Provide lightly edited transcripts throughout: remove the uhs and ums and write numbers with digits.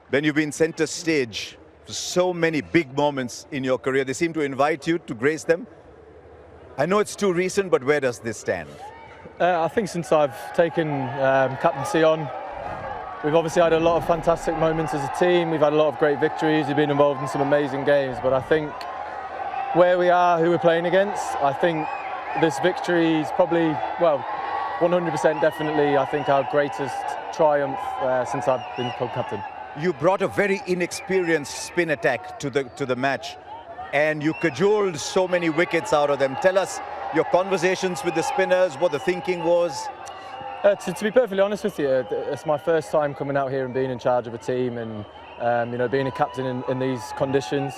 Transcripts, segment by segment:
Ben, you've been center stage for so many big moments in your career. They seem to invite you to grace them. I know it's too recent, but where does this stand? I think since I've taken captaincy on, we've obviously had a lot of fantastic moments as a team. We've had a lot of great victories. We've been involved in some amazing games. But I think where we are, who we're playing against, I think this victory is probably, well, 100% definitely, I think, our greatest triumph since I've been club captain. You brought a very inexperienced spin attack to the match, and you cajoled so many wickets out of them. Tell us your conversations with the spinners, what the thinking was. To be perfectly honest with you, it's my first time coming out here and being in charge of a team, and being a captain in these conditions.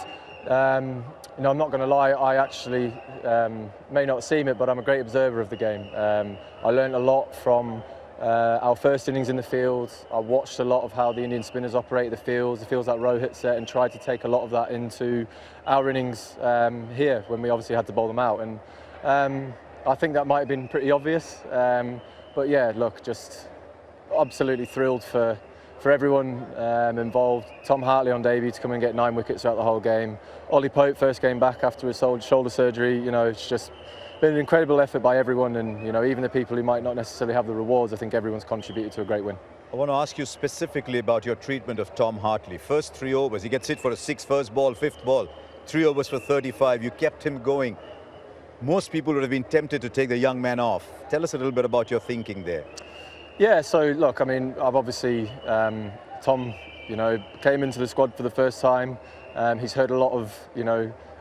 I'm not going to lie, I actually may not seem it, but I'm a great observer of the game. I learned a lot from our first innings in the field. I watched a lot of how the Indian spinners operate the fields that Rohit set, and tried to take a lot of that into our innings here when we obviously had to bowl them out. And I think that might have been pretty obvious. But yeah, look, just absolutely thrilled for everyone involved. Tom Hartley on debut to come and get 9 wickets throughout the whole game. Ollie Pope first game back after his shoulder surgery. It's just been an incredible effort by everyone, and even the people who might not necessarily have the rewards, I think everyone's contributed to a great win. I want to ask you specifically about your treatment of Tom Hartley. First 3 overs, he gets hit for a 6 first ball, 5th ball, 3 overs for 35. You kept him going. Most people would have been tempted to take the young man off. Tell us a little bit about your thinking there. Yeah, so look, I mean, I've obviously, Tom, came into the squad for the first time. He's heard a lot of,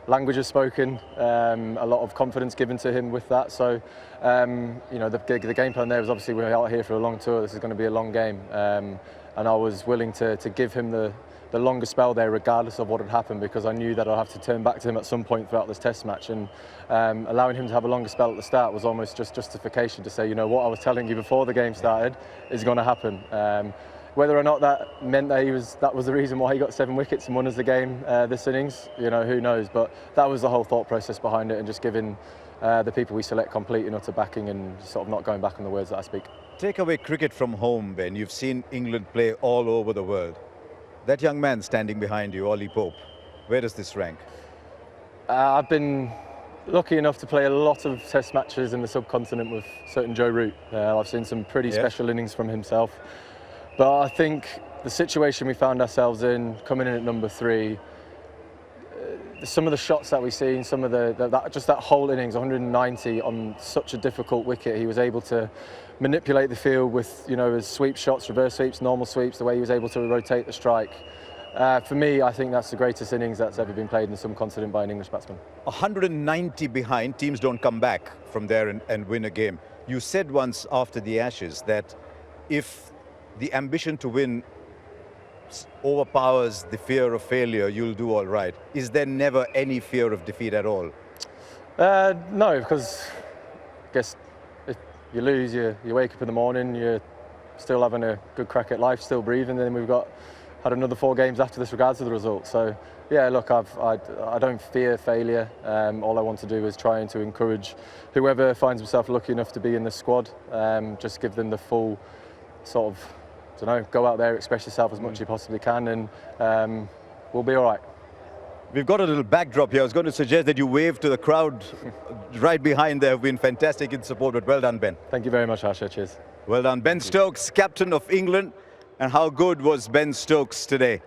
languages spoken, a lot of confidence given to him with that. So, the game plan there was obviously we're out here for a long tour. This is going to be a long game, and I was willing to give him the longer spell there, regardless of what had happened, because I knew that I'd have to turn back to him at some point throughout this Test match. And allowing him to have a longer spell at the start was almost just justification to say, what I was telling you before the game started is going to happen. Whether or not that meant that was the reason why he got 7 wickets and won us the game this innings, who knows? But that was the whole thought process behind it, and just giving the people we select complete and utter backing, and sort of not going back on the words that I speak. Take away cricket from home, Ben. You've seen England play all over the world. That young man standing behind you, Ollie Pope, where does this rank? I've been lucky enough to play a lot of Test matches in the subcontinent with certain Joe Root. I've seen some pretty special innings from himself. But I think the situation we found ourselves in, coming in at number 3, some of the shots that we've seen, some of just that whole innings, 190 on such a difficult wicket, he was able to manipulate the field with his sweep shots, reverse sweeps, normal sweeps, the way he was able to rotate the strike. For me, I think that's the greatest innings that's ever been played in the subcontinent by an English batsman. 190 behind, teams don't come back from there and win a game. You said once after the Ashes that if the ambition to win overpowers the fear of failure, you'll do all right. Is there never any fear of defeat at all? No, because I guess if you lose, you wake up in the morning, you're still having a good crack at life, still breathing, and then we've had another 4 games after this regardless of the result. So yeah, look, I don't fear failure. All I want to do is trying to encourage whoever finds himself lucky enough to be in the squad, just give them the full sort of, go out there, express yourself as much as you possibly can, and we'll be all right. We've got a little backdrop here. I was going to suggest that you wave to the crowd right behind there. Have been fantastic in support, but well done, Ben. Thank you very much, Harsha. Cheers. Well done. Ben Stokes, captain of England. And how good was Ben Stokes today?